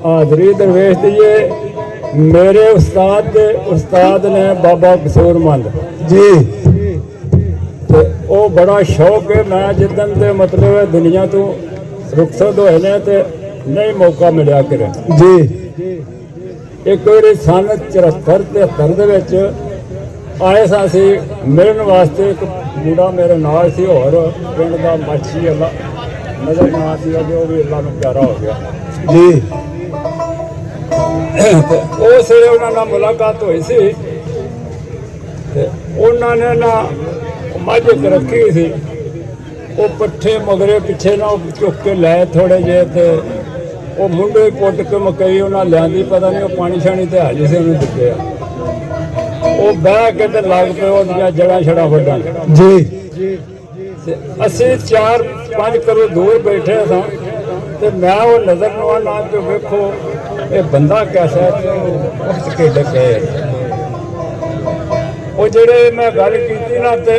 हाजरी दरवेश दीए मेरे उस्ताद ने बाबा कसूरमंद जी ते वो बड़ा शौक है। मैं जिदन दे मतलब है दुनिया तो रुखसत होए ने ते नहीं मौका मिलिया करे जी एक बार सन 74-73 दे विच आए सां असीं मिलन वास्ते। एक मुंडा मेरे नाल सी होर पिंड दा माछी अल्लाह नज़र ना सी जो भी अल्लाह नूं प्यारा हो गया जी ते उस वेले उन्हां नाल मुलाकात होई सी ते उन्हां ने ना मझ एक रखी सी वो पट्ठे मगरे पिछे ना चुक के लै थोड़े जे ते वो मुंडे पुट के मकई उन्हें लियांदी पता नहीं वो पानी शानी ते हाली से उन्हें दिते वो बह के ते लग पे वो जड़ा छड़ा वड्डन जी ते असीं 4-5 करोड़ दूर बैठे सां ते मैं वो नज़र नवा ना के वेखो ये बंदा कैसा है वक्त के लगे वो जेड़े मैं गल कीती ना ते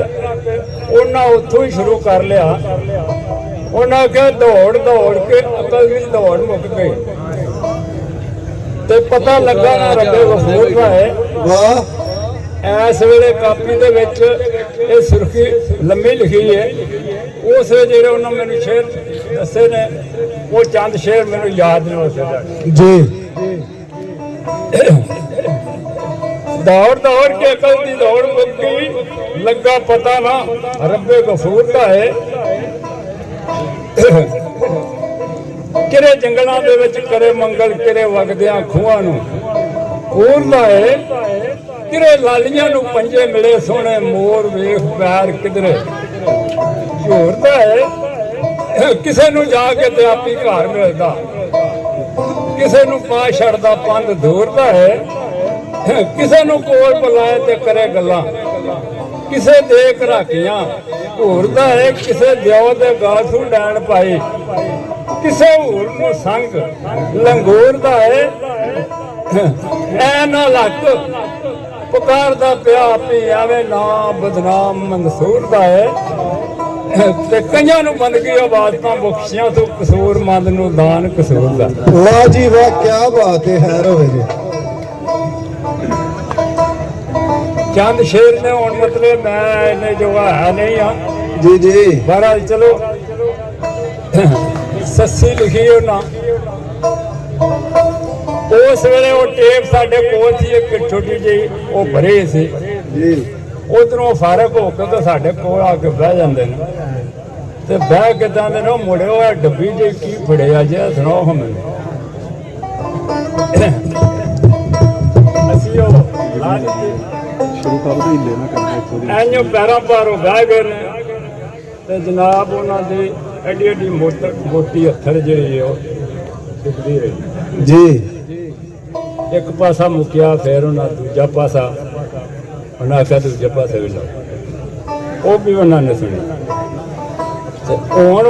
उन्हां उत्थों ही शुरू कर लिया। उन्हें क्या दौड़ दौड़ के अकल की दौड़ मुक गई ते पता लगा ना रब्बे गफूर का है। वाह इस वेले कापी दे विच ये सुर्खी लम्मी लिखी है। उस जेड़े उन्होंने मैंने शेर दसे ने वो चंद शेर मैंने याद नहीं हो सकता जी दौड़ दौड़ के अकल की दौड़ मुक गई लगा पता ना रब्बे गफूर का है। किरे जंगलों दे विच करे मंगल किरे वगदियां खूहां नूं पूरदा है। किरे लालियां नूं पंजे मिले सोहणे मोर वेख पैर किधरे झूरदा है। किसे नूं जाके ते आपी घर मिलदा किसे नूं पा छड़दा पंध दूरदा है। किसे नूं कोल बुलाए ते करे गल्लां किसे देख राखियां घूरदा है। किसे दिओ दे गाथू लैन पाई किसे होर नूं संग लंगोरदा है। ऐ ना लक पुकारदा पिया आपी आवे ना बदनाम मंसूर दा है ते कईयां नूं बंदगी आवाज़ां बख्शियां तू कसूरमंद नूं दान कसूर दा। वाह जी वाह क्या बात है हैर होवे जी चंद शेर ने हुण मतलब मैं इन्ने जो है नहीं हाँ जी जी बहरहाल चलो सस्सी लिखी उन्हां उस वेले वो टेप साडे कोल सी एक छोटी जी वो भरी सी जी उधरों फारग हो के तो साडे कोल आके बह जांदे ने ते बह के आंदे ने मुड़िओ आ डब्बी जी की फड़िया जे सुनाओ हमें असीं ओ ला दित्ती शुरू कर दो हिले ना करना ਐਨੋ ਪੈਰਾਂ ਭਾਰੋਂ ਬਹਿ ਗਏ ਨੇ ਤੇ ਜਨਾਬ ਉਹਨਾਂ ਦੀ ਐਡੀ ਐਡੀ ਮੋਟੀ ਹੱਥਰ ਜਿਹੜੀ ਹੈ ਉਹ ਦਿਖਦੀ ਰਹੀ जी ਇੱਕ ਪਾਸਾ ਮੁੱਕਿਆ ਫਿਰ ਉਹਨਾਂ ਦੂਜਾ ਪਾਸਾ ਉਹਨਾਂ ਆਖਿਆ ਦੂਜੇ ਪਾਸੇ ਵੀ ਲਾਓ ਉਹ ਵੀ ਉਹਨਾਂ ਨੇ ਸੁਣੀ ਤੇ ਹੁਣ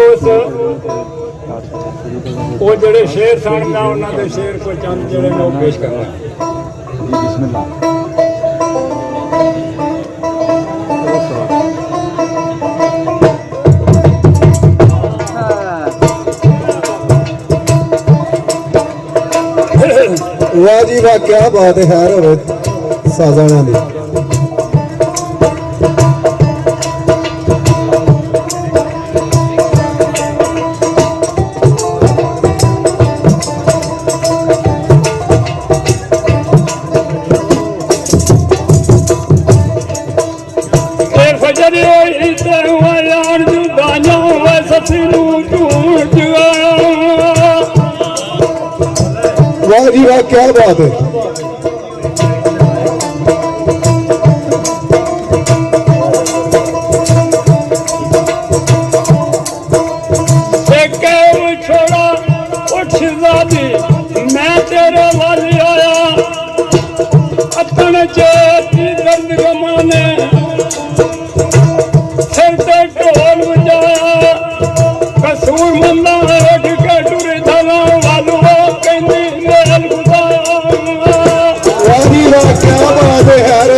ਉਹ ਜਿਹੜੇ ਸ਼ੇਰ ਸਨ ਮੈਂ ਉਹਨਾਂ ਦੇ ਸ਼ੇਰ ਕੋਈ ਚੰਦ ਜਿਹੜੇ ਨੇ ਉਹ ਪੇਸ਼ ਕਰਨਾ जी बिस्मिल्लाह वाह जी वाह क्या बात है खैर होवे साजाना दी वाह जी वाह क्या बात है छोड़ा उठ जादी मैं तेरे वाली आया अपने चेती दर्द गमाने सिर ते ढोल बजाया कसूर मंदा उठ के टुर धला वालू कहनी मेल गुजाया वाह जी वाह क्या बात है यार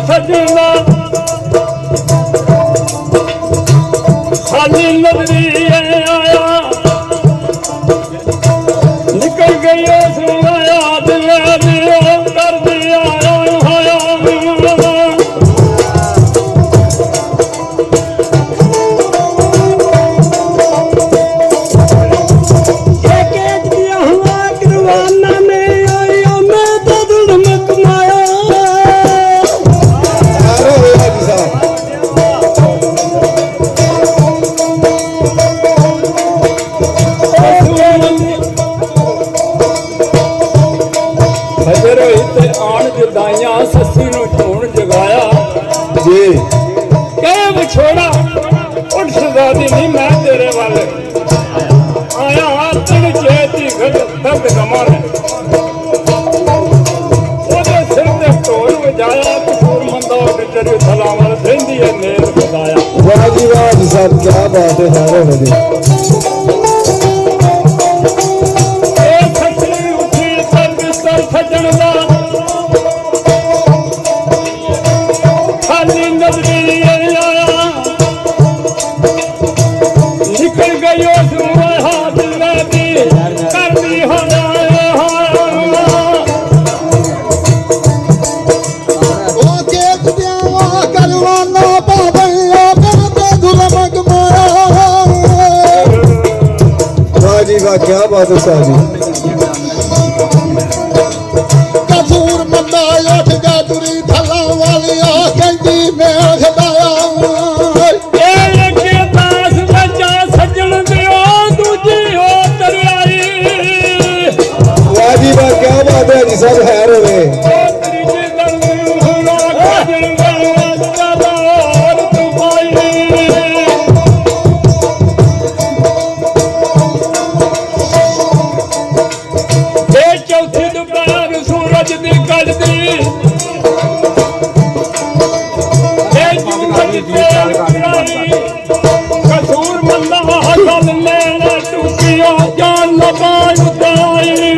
ਸਜਣਾ ਖਾਲੀ ਨਜ਼ਰੀ ਆਇਆ ਨਿਕਲ ਗਈ ਉਸ ਆਇਆ ਦਿਲ ਦੀ ਉਹ ਕਰਦੀ ਆਇਆ ਹੋਇਆ ਜਦਾਈਆਂ ਸੱਸੀ ਨੂੰ ਝੂਣ ਜਗਾਇਆ ਜੀ ਕਹਿ ਵਿਛੋੜਾ ਉੱਠ ਸਦਾਦੀ ਨਹੀਂ ਮੈਂ ਤੇਰੇ ਵੱਲ ਆਇਆ ਤਨ ਚੇਤੀ ਘਟ ਦਰਦ ਕਮਾਨ ਉਹਦੇ ਸਿਰ ਤੇ ਢੋਲ ਵਜਾਇਆ ਕਸੂਰ ਮੰਦਾ ਉੱਡ ਤੇਰੇ ਥਲਾਂ ਵੱਲ ਰਹਿੰਦੀ ਹੈ ਨੇਰ ਖੁਦਾਇਆ ਵਾਹ ਜੀ ਵਾਹ ਜੀ ਸਾਹਿਬ ਕੀ ਬਾਤ ਹੈ ਹੈਰੋ ਜੀ ਇਹ ਸੱਚੀ ਉੱਠੀ ਸਰ ਬਿਸਤਰ ਸੱਜਣ ਦਾ ਨਿਕਲ ਗਈ ਉਸ ਹਾਥ ਦੀ ਕਰਦੀ ਹੋਣਾ ਉਹ ਕੇ ਦਿਆਵਾ ਕਰਵਾਨਾ ਪਾਵਿਆ ਤੇ ਜ਼ੁਲਮ ਕਮਾਇਆ ਵਾਹ ਜੀ ਵਾਹ ਕੀ ਬਾਤ ਹੈ ਸਾਹਿਬ ਜੀ ਕਸੂਰ ਮੰਦਾ ਉੱਠ ਗਿਆ ਤੁਰੀ ਥੱਲਾ ਵਾਲਿਆ ਕਹਿੰਦੀ ਮੈਂ ਖਦਾਇਆ ਜੀ ਸਭ ਹੈਰ ਹੋਵੇ ਇਹ ਚੌਥੀ ਦੁਪਹਿਰ ਸੂਰਜ ਦੀ ਕੱਢਦੀ ਇਹ ਜੂਨ ਦੀ ਕਸੂਰ ਮੰਦਾ ਹੱਥ ਲੈਣਾ ਟੁੱਟਿਆ ਜਾਨ ਲਗਾ ਉਦਾਈ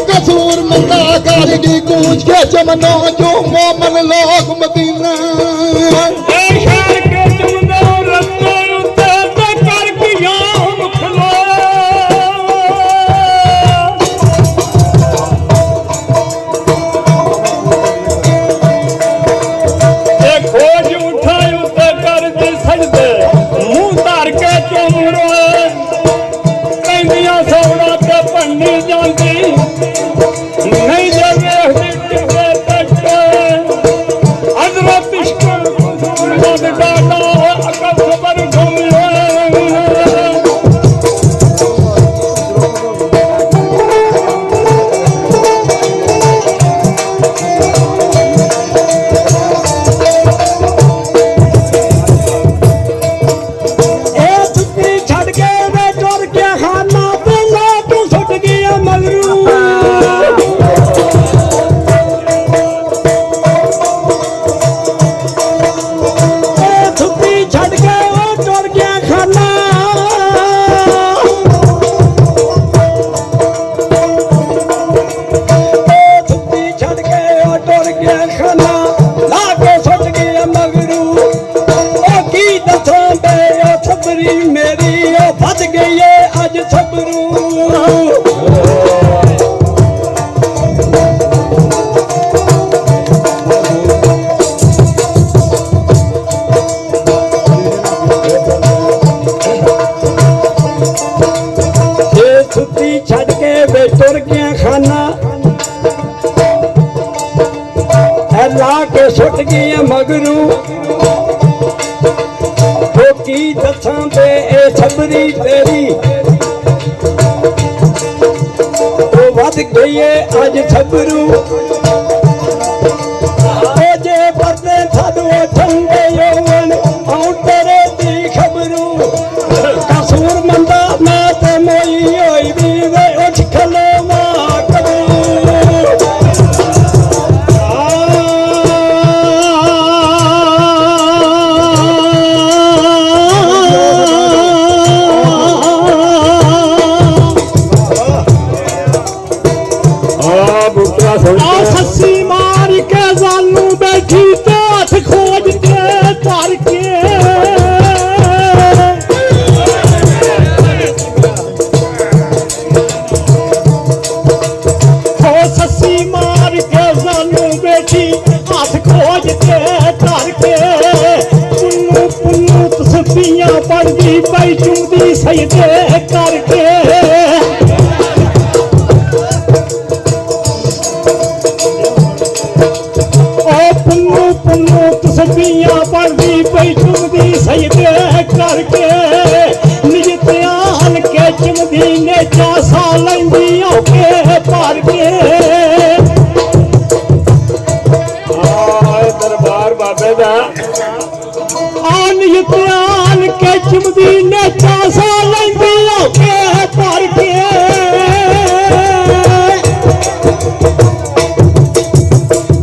कसूर मंदा कारी कूच के चमनो जो मोमन लोग मदीना शहर के चमनो रस्ते उते कर किया मुखलो ए खोज उठाए उते कर के सजदे मुंह धर के चुमरो कहंदियां सोना ते पंडी जांदी नहीं जगे टिके तक हजरत इश्क मद डाटा अकल खबर घूमियो मेरी फस गई है अज सबरू छुट्टी छड़ के वे तुर गया खाना ला के सुट गया मगरू की दसां पे ए छबरी तेरी ਵੱਧ ਗਈਏ ਅੱਜ ਸਬਰੂ ਉਹ ਜੇ ਵਰਤੇ ਥਾਦੋਂ ਠੰਡੇ ਯੋਵਨ ਆਉ ਤੇਰੇ ਦੀ ਖਬਰੂ ਕਸੂਰ ਮੰਦਾ ਮੈਂ ਤੇ ਮੋਈ ਹੋਈ ਵੀ ਵੇ ਉੱਠ ਖਲੋਵਾ ਕਬੂ ਬੁੱਟਾ ਸੁਣ ਆ ਸੱਸੀ ਮਾਰ ਕੇ ਜਾਨੂੰ ਬੈਠੀ ਤੇ ਹੱਥ ਖੋਜ ਕੇ ਧਰ ਕੇ ਹੋ ਸੱਸੀ ਮਾਰ ਕੇ ਜਾਨੂੰ ਬੈਠੀ ਹੱਥ ਖੋਜ ਕੇ ਧਰ ਕੇ ਪੁੰਨੂ ਪੁੰਨੂ ਤਸਬੀਹਾਂ ਪੜਦੀ ਪਈ ਚੁੰਦੀ ਸਜਦੇ ਕਰਕੇ ਤਸਬੀਹਾਂ ਪੜਦੀ ਪਈ ਚੁੰਮਦੀ ਸਜਦੇ ਕਰਕੇ ਨਿਜ ਧਿਆਨ ਕੇ ਚੁੰਮਦੀ ਨੇ ਚਾਸਾ ਲੈਂਦੀ ਔਕੇ ਭਰ ਕੇ ਦਰਬਾਰ ਬਾਬੇ ਦਾ ਆ ਨਿਜ ਧਿਆਨ ਕੇ ਚੁੰਮਦੀ ਨੇ ਚਾਸਾ ਲੈਂਦੀ ਔਕੇ ਭਰ ਕੇ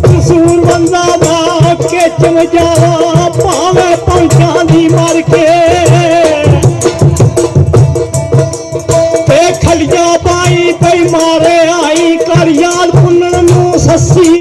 ਕਸੂਰ ਬੰਦਾ ਦਾ ਕੇ ਚਮ ਜਾਵਾ ਭਾਵੇਂ ਪੰਛਾਂ ਦੀ ਮਰ ਕੇ ਤੇ ਖਲੀਆਂ ਪਾਈ ਪਈ ਮਾਰੇ ਆਈ ਕਰ ਯਾਦ ਪੁੰਨਣ ਨੂੰ ਸੱਸੀ